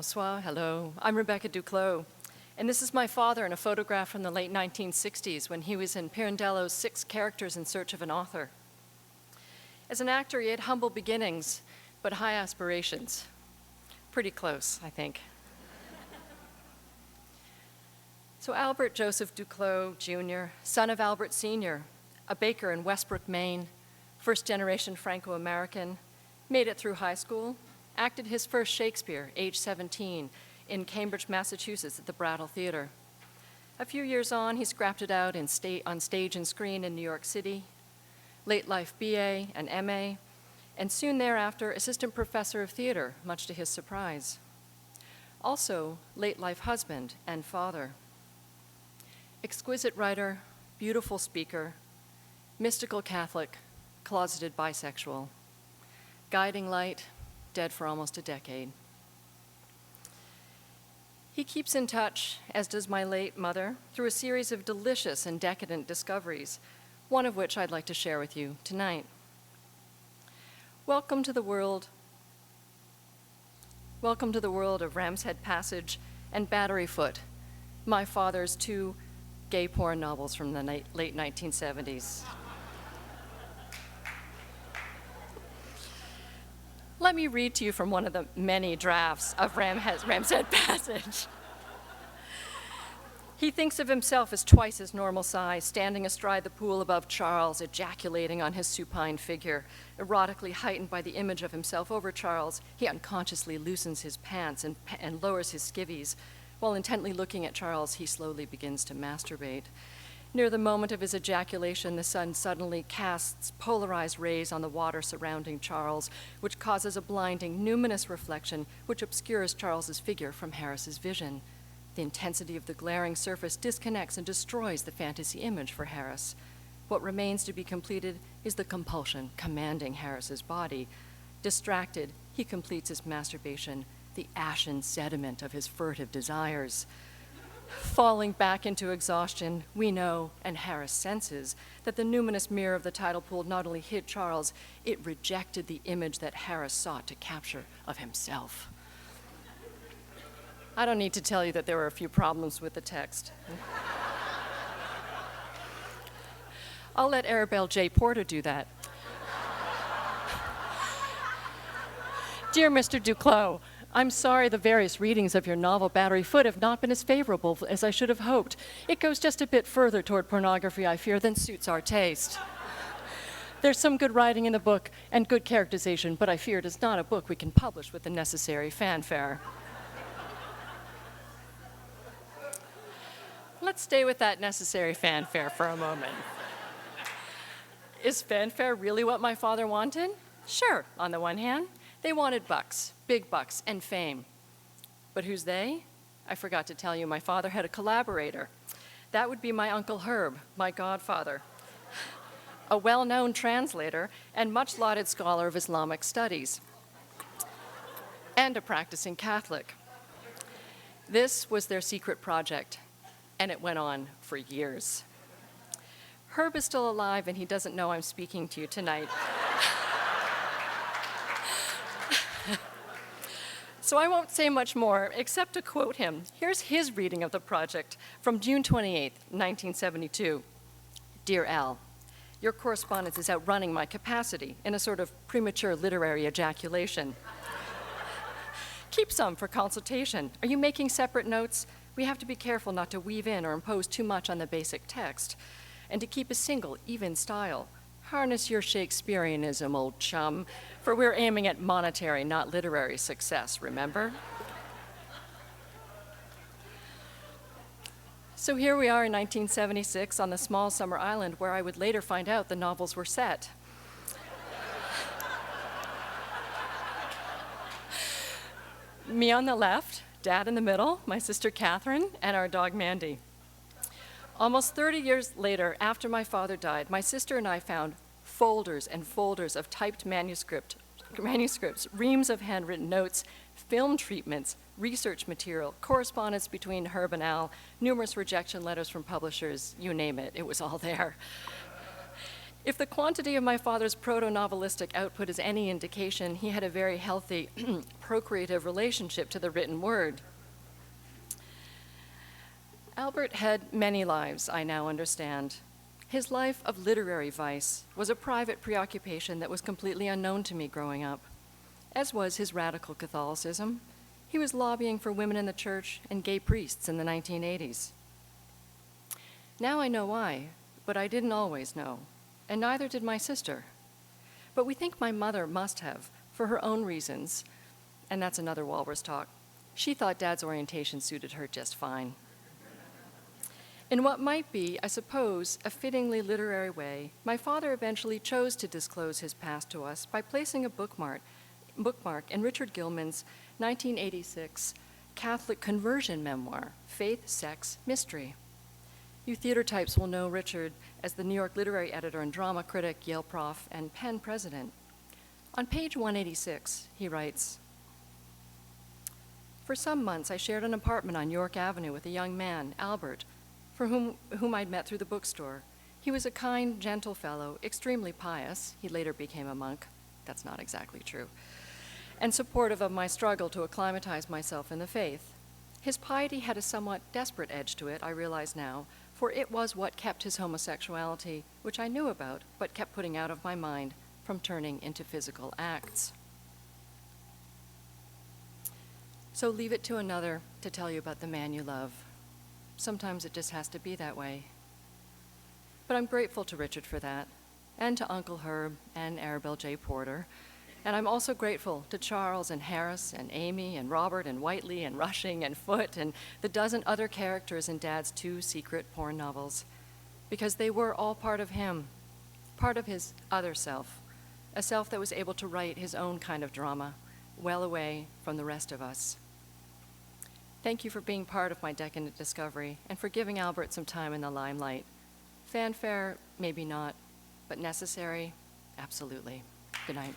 Bonsoir, hello. I'm Rebecca Duclos, and this is my father in a photograph from the late 1960s when he was in Pirandello's 6 Characters in Search of an Author. As an actor, he had humble beginnings, but high aspirations. Pretty close, I think. So Albert Joseph Duclos, Jr., son of Albert Sr., a baker in Westbrook, Maine, first-generation Franco-American, made it through high school, acted his first Shakespeare, age 17, in Cambridge, Massachusetts at the Brattle Theater. A few years on, he scrapped it out on stage and screen in New York City, late life BA and MA, and soon thereafter, assistant professor of theater, much to his surprise. Also, late life husband and father. Exquisite writer, beautiful speaker, mystical Catholic, closeted bisexual, guiding light, dead for almost a decade. He keeps in touch, as does my late mother, through a series of delicious and decadent discoveries, one of which I'd like to share with you tonight. Welcome to the world of Ram's Head Passage and Battery Foot, my father's 2 gay porn novels from the late 1970s. Let me read to you from one of the many drafts of Ram's Head Passage. He thinks of himself as twice his normal size, standing astride the pool above Charles, ejaculating on his supine figure. Erotically heightened by the image of himself over Charles, he unconsciously loosens his pants and lowers his skivvies. While intently looking at Charles, he slowly begins to masturbate. Near the moment of his ejaculation, the sun suddenly casts polarized rays on the water surrounding Charles, which causes a blinding, numinous reflection which obscures Charles's figure from Harris's vision. The intensity of the glaring surface disconnects and destroys the fantasy image for Harris. What remains to be completed is the compulsion commanding Harris's body. Distracted, he completes his masturbation, the ashen sediment of his furtive desires. Falling back into exhaustion, we know, and Harris senses, that the numinous mirror of the tidal pool not only hid Charles, it rejected the image that Harris sought to capture of himself. I don't need to tell you that there were a few problems with the text. I'll let Arabelle J. Porter do that. Dear Mr. Duclos, I'm sorry the various readings of your novel Battery Foot have not been as favorable as I should have hoped. It goes just a bit further toward pornography, I fear, than suits our taste. There's some good writing in the book and good characterization, but I fear it is not a book we can publish with the necessary fanfare. Let's stay with that necessary fanfare for a moment. Is fanfare really what my father wanted? Sure, on the one hand. They wanted bucks, big bucks, and fame. But who's they? I forgot to tell you, my father had a collaborator. That would be my Uncle Herb, my godfather, a well-known translator and much-lauded scholar of Islamic studies, and a practicing Catholic. This was their secret project, and it went on for years. Herb is still alive, and he doesn't know I'm speaking to you tonight. So I won't say much more, except to quote him. Here's his reading of the project from June 28, 1972. Dear Al, your correspondence is outrunning my capacity in a sort of premature literary ejaculation. Keep some for consultation. Are you making separate notes? We have to be careful not to weave in or impose too much on the basic text, and to keep a single, even style. Harness your Shakespeareanism, old chum, for we're aiming at monetary, not literary success, remember? So here we are in 1976 on the small summer island where I would later find out the novels were set. Me on the left, Dad in the middle, my sister Catherine, and our dog Mandy. Almost 30 years later, after my father died, my sister and I found folders and folders of typed manuscripts, reams of handwritten notes, film treatments, research material, correspondence between Herb and Al, numerous rejection letters from publishers, you name it, it was all there. If the quantity of my father's proto-novelistic output is any indication, he had a very healthy, procreative relationship to the written word. Albert had many lives, I now understand. His life of literary vice was a private preoccupation that was completely unknown to me growing up, as was his radical Catholicism. He was lobbying for women in the church and gay priests in the 1980s. Now I know why, but I didn't always know, and neither did my sister. But we think my mother must have, for her own reasons, and that's another Walrus Talk. She thought Dad's orientation suited her just fine. In what might be, I suppose, a fittingly literary way, my father eventually chose to disclose his past to us by placing a bookmark in Richard Gilman's 1986 Catholic conversion memoir, Faith, Sex, Mystery. You theater types will know Richard as the New York literary editor and drama critic, Yale prof, and Penn president. On page 186, he writes, "For some months, I shared an apartment on York Avenue with a young man, Albert, for whom I'd met through the bookstore. He was a kind, gentle fellow, extremely pious. He later became a monk. That's not exactly true. And supportive of my struggle to acclimatize myself in the faith. His piety had a somewhat desperate edge to it, I realize now, for it was what kept his homosexuality, which I knew about, but kept putting out of my mind, from turning into physical acts. So leave it to another to tell you about the man you love. Sometimes it just has to be that way. But I'm grateful to Richard for that, and to Uncle Herb and Arabelle J. Porter. And I'm also grateful to Charles and Harris and Amy and Robert and Whiteley and Rushing and Foote and the dozen other characters in Dad's 2 secret porn novels, because they were all part of him, part of his other self, a self that was able to write his own kind of drama, well away from the rest of us. Thank you for being part of my decadent discovery and for giving Albert some time in the limelight. Fanfare, maybe not, but necessary, absolutely. Good night.